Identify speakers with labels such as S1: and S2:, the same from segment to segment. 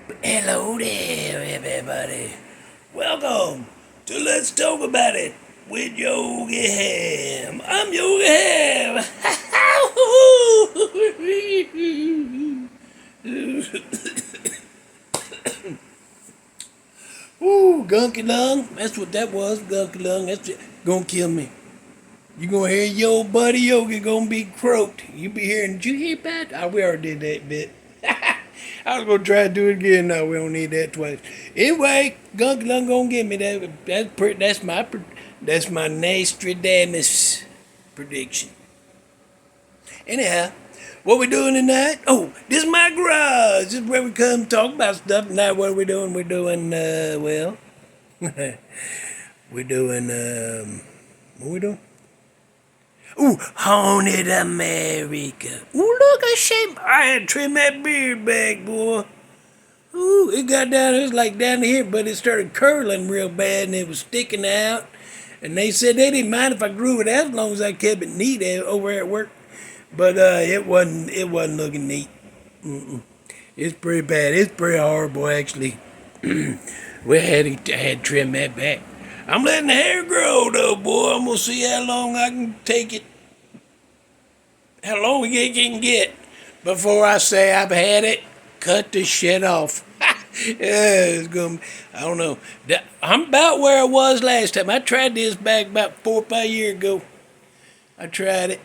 S1: Hello there, everybody. Welcome to Let's Talk About It with Yogi Hamm. I'm Yogi Hamm. Ooh, Gunky Lung. That's what that was, Gunky Lung. That's it. Gonna kill me. You gonna hear your buddy Yogi gonna be croaked. You be hearing, did you hear that? We already did that bit. I was gonna try to do it again. No, we don't need that twice. Anyway, Gunky Lung gonna give me that. That's my Nostradamus prediction. Anyhow, what we doing tonight? Oh, this is my garage. This is where we come talk about stuff. Now, what are we doing? We're doing well. We're doing what we doing? Ooh, Haunted America. Ooh, look, I shaved. I had to trim that beard back, boy. Ooh, it got down, it was like down here, but it started curling real bad and it was sticking out. And they said they didn't mind if I grew it out as long as I kept it neat over at work. But it wasn't looking neat. It's pretty bad. It's pretty horrible, actually. I had to trim that back. I'm letting the hair grow, though, boy. I'm going to see how long I can take it. How long it can get before I say I've had it. Cut the shit off. It's gonna, I don't know. I'm about where I was last time. I tried this back about 4 or 5 years ago. I tried it.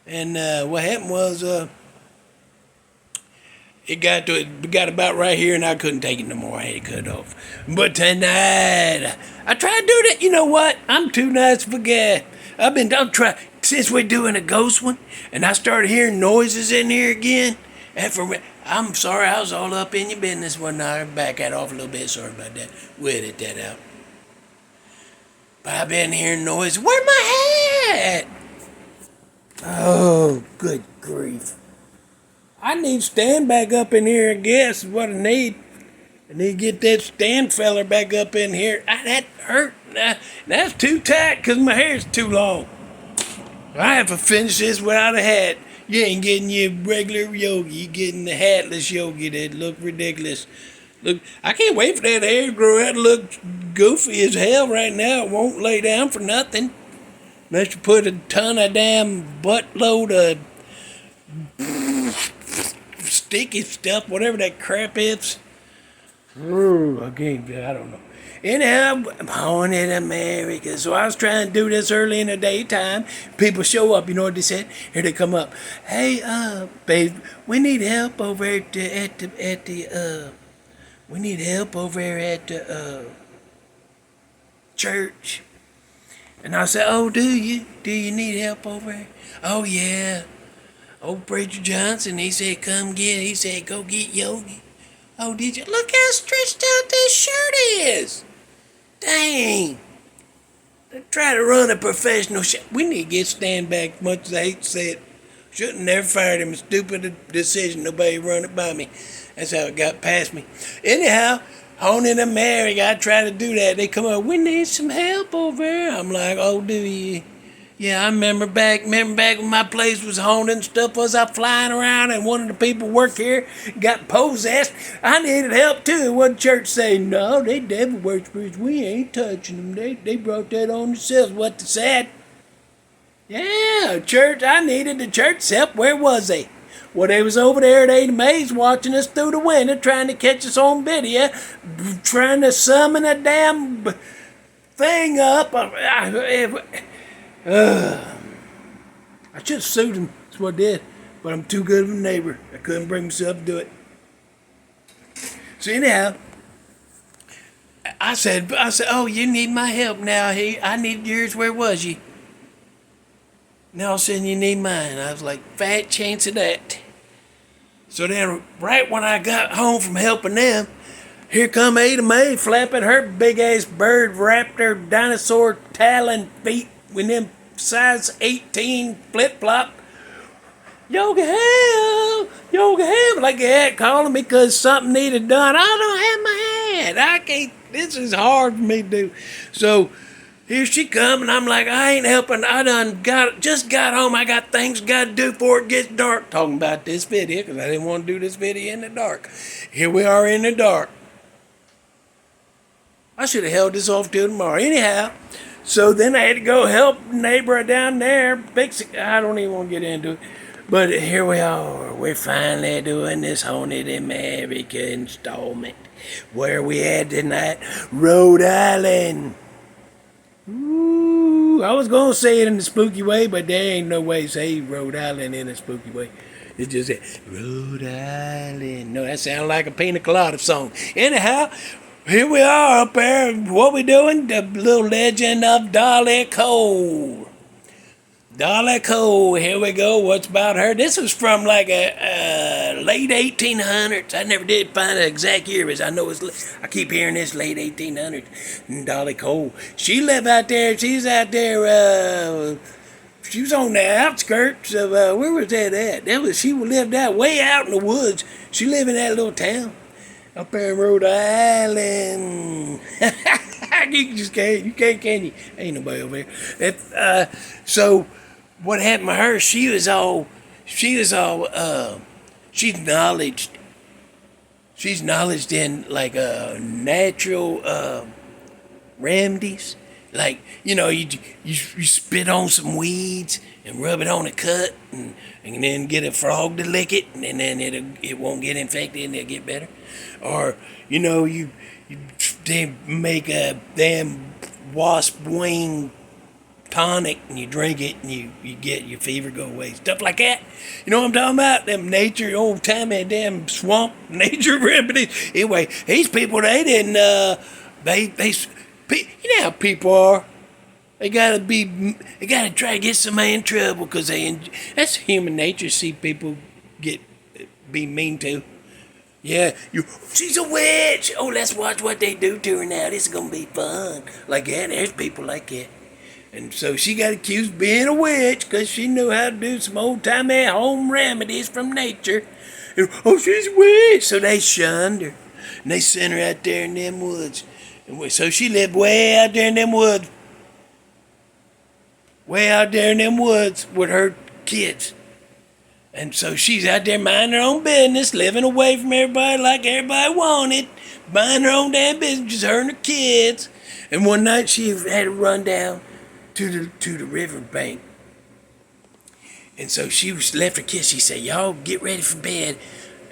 S1: And what happened was it got about right here, and I couldn't take it no more. I had to cut it off. But tonight, I tried to do that. You know what? I'm too nice of a guy. I'm trying, since we're doing a ghost one, and I started hearing noises in here again. I'm sorry, I was all up in your business one night. Back that off a little bit. Sorry about that. We'll edit that out. But I've been hearing noises. Where's my hat? Oh, good grief. I need to stand back up in here, I guess, is what I need. I need to get that stand feller back up in here. That hurt. That's too tight because my hair's too long. I have to finish this without a hat. You ain't getting your regular Yogi. You're getting the hatless Yogi that look ridiculous. Look, I can't wait for that hair to grow out and look goofy as hell right now. It won't lay down for nothing. Unless you put a ton of damn buttload of sticky stuff, whatever that crap is. I don't know. Anyhow, I'm Haunted America. So I was trying to do this early in the daytime. People show up, you know what they said? Here they come up. Hey, babe, we need help over at the we need help over at the church. And I said, oh, do you? Do you need help over there? Oh, yeah. Old Preacher Johnson, he said, he said, go get Yogi. Oh, did you? Look how stretched out this shirt is. Dang. Try to run a professional show. We need to get stand back, much as I hate to say it. Shouldn't never fired him. A stupid decision. Nobody run it by me. That's how it got past me. Anyhow, Haunted America, I try to do that. They come up, we need some help over here. I'm like, oh, do you? Yeah, I remember back when my place was haunted and stuff. Was I flying around and one of the people work here got possessed? I needed help too. What church say? No, they devil worshippers. We ain't touching them. They brought that on themselves. What they said? Yeah, church. I needed the church's help. Where was they? Well, they was over there at Ada Mae's watching us through the window, trying to catch us on video, trying to summon a damn thing up. I should have sued him. That's what I did. But I'm too good of a neighbor. I couldn't bring myself to do it. So anyhow, I said, oh, you need my help now. I need yours. Where was you? Now all of a sudden you need mine. I was like, fat chance of that. So then right when I got home from helping them, here come Ada Mae flapping her big ass bird raptor dinosaur talon feet with them size 18 flip flop. Yogi Hamm, like you had calling me because something needed done. I don't have my hat. I can't. This is hard for me to do. So here she come, and I'm like, I ain't helping. I just got home. I got things got to do before it gets dark. Talking about this video because I didn't want to do this video in the dark. Here we are in the dark. I should have held this off till tomorrow. Anyhow, so then I had to go help a neighbor down there fix it. I don't even want to get into it. But here we are. We're finally doing this Haunted America installment. Where we at tonight? Rhode Island. Ooh, I was going to say it in a spooky way, but there ain't no way to say Rhode Island in a spooky way. It's just Rhode Island. No, that sounds like a pina colada song. Anyhow, here we are up there. What we doing? The little legend of Dolly Cole. Dolly Cole, here we go. What's about her? This was from like a late 1800s. I never did find an exact year, but I know I keep hearing this late 1800s. And Dolly Cole, she lived out there. She's out there. She was on the outskirts of where was that at? She lived out way out in the woods. She lived in that little town up there in Rhode Island. You just can't. You can't, can you? Ain't nobody over there. So. What happened to her? She's knowledged. She's knowledged in like natural remedies. Like, you spit on some weeds and rub it on a cut and then get a frog to lick it and then it won't get infected and it'll get better. Or, they make a damn wasp wing tonic and you drink it and you get your fever go away. Stuff like that. You know what I'm talking about? Them nature, old timey damn swamp nature remedies. Anyway, these people, they didn't, you know how people are. They gotta try to get somebody in trouble because that's human nature, see people be mean to. Yeah, she's a witch. Oh, let's watch what they do to her now. This is gonna be fun. Like that, there's people like that. And so she got accused of being a witch because she knew how to do some old-timey home remedies from nature. And, oh, she's a witch. So they shunned her. And they sent her out there in them woods. And so she lived way out there in them woods. Way out there in them woods with her kids. And so she's out there minding her own business, living away from everybody like everybody wanted. Minding her own damn business, just her and her kids. And one night she had to run down to the river bank. And so she left her kids. She said, y'all get ready for bed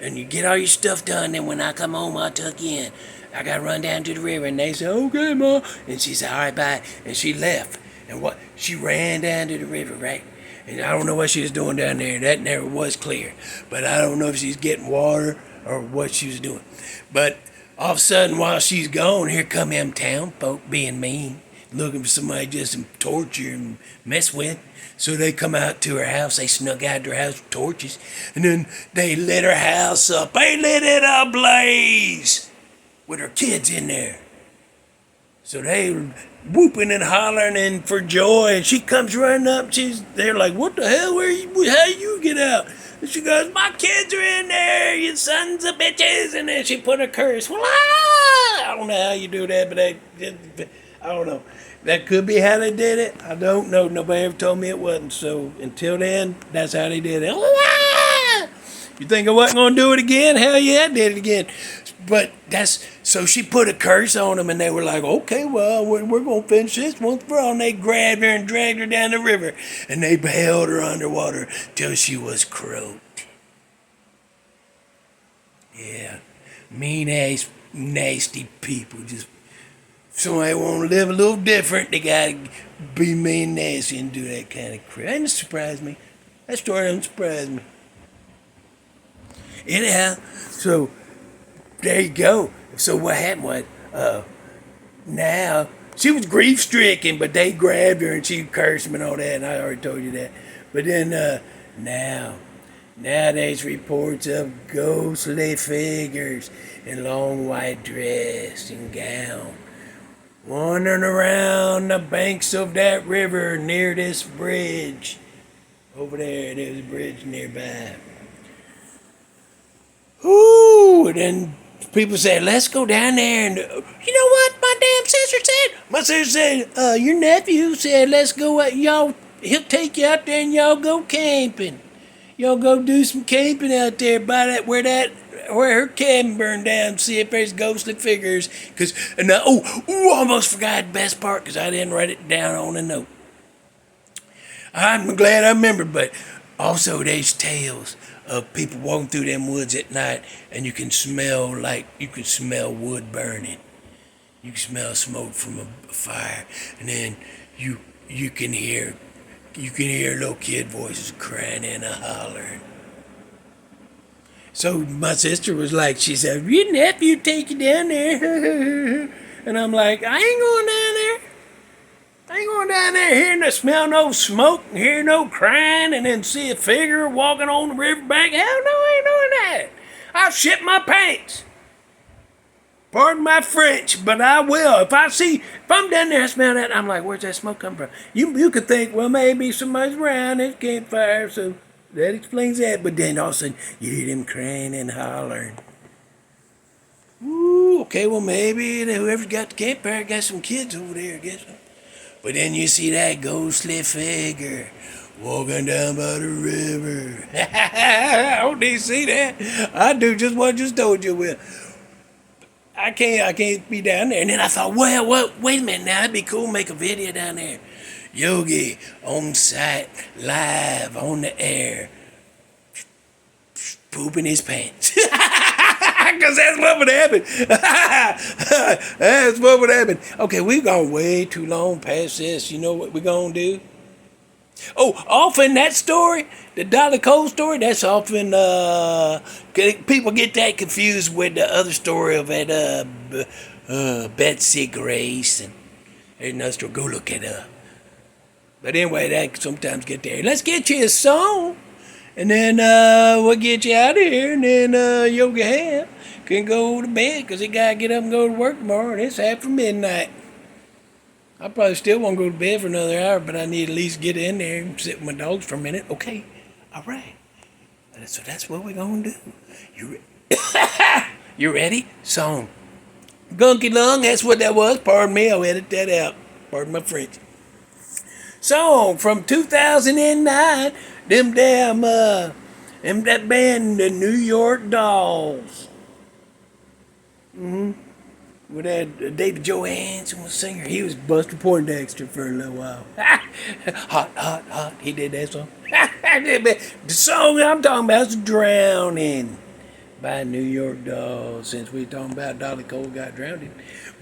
S1: and you get all your stuff done. Then when I come home, I'll tuck you in. I got to run down to the river. And they said, okay, Ma. And she said, all right, bye. And she left. And she ran down to the river, right? And I don't know what she was doing down there. That never was clear. But I don't know if she's getting water or what she was doing. But all of a sudden, while she's gone, here come them town folk being mean, looking for somebody just to torture and mess with. So they come out to her house. They snuck out to her house with torches. And then they lit her house up. They lit it ablaze with her kids in there. So they whooping and hollering and for joy. And she comes running up. They're like, what the hell? How you get out? And she goes, my kids are in there, you sons of bitches. And then she put a curse. Well, I don't know how you do that, but I don't know. That could be how they did it. I don't know. Nobody ever told me it wasn't. So until then, that's how they did it. You think I wasn't going to do it again? Hell yeah, I did it again. But so she put a curse on them, and they were like, okay, well, we're going to finish this once for all. And they grabbed her and dragged her down the river. And they held her underwater till she was croaked. Yeah. Mean-ass, nasty people just... Somebody want to live a little different, they got to be mean, nasty, and do that kind of crap. That doesn't surprise me. That story doesn't surprise me. Anyhow, so there you go. So what happened was, now, she was grief-stricken, but they grabbed her and she cursed them and all that, and I already told you that. But then, now there's reports of ghostly figures in long white dress and gown, wandering around the banks of that river near this bridge. Over there's a bridge nearby. Ooh, and then people said, let's go down there and, you know what, my damn sister My sister said, your nephew said, let's go, he'll take you out there and y'all go camping. Y'all go do some camping out there by where her cabin burned down, see if there's ghostly figures. Almost forgot the best part because I didn't write it down on a note. I'm glad I remembered, but also there's tales of people walking through them woods at night and you can smell wood burning. You can smell smoke from a fire, and then you can hear little kid voices crying and hollering. So my sister was like, she said, your nephew take you down there. And I'm like, I ain't going down there. I ain't going down there hearing the smell no smoke and hear no crying and then see a figure walking on the riverbank. Hell no, I ain't doing that. I'll shit my pants. Pardon my French, but I will. If I'm down there, I smell that, I'm like, where's that smoke come from? You could think, well, maybe somebody's around this campfire, so that explains that. But then all of a sudden, you hear them crying and hollering. Ooh, okay, well, maybe whoever's got the campfire got some kids over there, I guess. But then you see that ghostly figure walking down by the river. Oh, do you see that? I do just what I just told you, Will. I can't be down there. And then I thought, well, wait a minute now, it'd be cool to make a video down there. Yogi on site, live, on the air, pooping his pants. Because that's what would happen. That's what would happen. Okay, we've gone way too long past this. You know what we're going to do? Oh, often that story, the Dolly Cole story, that's often, people get that confused with the other story of that, Betsy Grace. And there's another story, go look it up. But anyway, that sometimes get there. Let's get you a song. And then we'll get you out of here. And then Yogi Hamm can go to bed because he got to get up and go to work tomorrow. And it's after midnight. I probably still won't go to bed for another hour, but I need to at least get in there and sit with my dogs for a minute. Okay, all right. So that's what we're going to do. You ready? Song. Gunky Ling, that's what that was. Pardon me, I'll edit that out. Pardon my French. Song from 2009. That band, the New York Dolls. Mm-hmm. With that David Johansen was singer. He was Buster Poindexter for a little while. Hot, hot, hot. He did that song. The song I'm talking about is Drowning by New York Dolls. Since we're talking about Dolly Cole got drowned,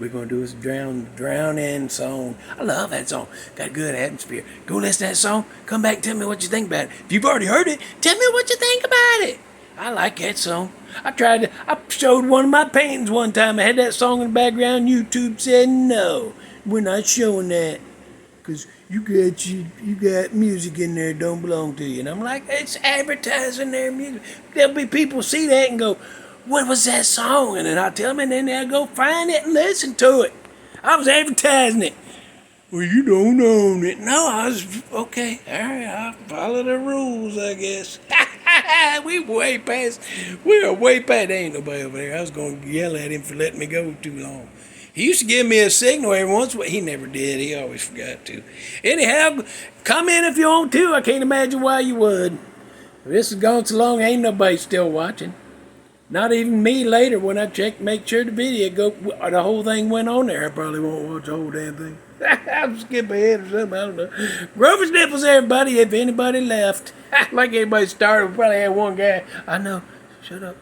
S1: we're going to do this Drowning song. I love that song. Got a good atmosphere. Go listen to that song. Come back and tell me what you think about it. If you've already heard it, tell me what you think about it. I like that song. I showed one of my paintings one time. I had that song in the background. YouTube said no, we're not showing that. Because you got music in there that don't belong to you. And I'm like, it's advertising their music. There'll be people see that and go, what was that song? And then I'll tell them and then they'll go find it and listen to it. I was advertising it. Well, you don't own it. No, I was, okay, all right, I'll follow the rules, I guess. We are way past, there ain't nobody over there. I was going to yell at him for letting me go too long. He used to give me a signal every once in a while. He never did. He always forgot to. Anyhow, come in if you want to. I can't imagine why you would. This has gone so long, ain't nobody still watching. Not even me later when I check, make sure the whole thing went on there. I probably won't watch the whole damn thing. I'll skip ahead or something, I don't know. Grover's Nipples, everybody, if anybody left. Like everybody started, we probably had one guy. I know. Shut up.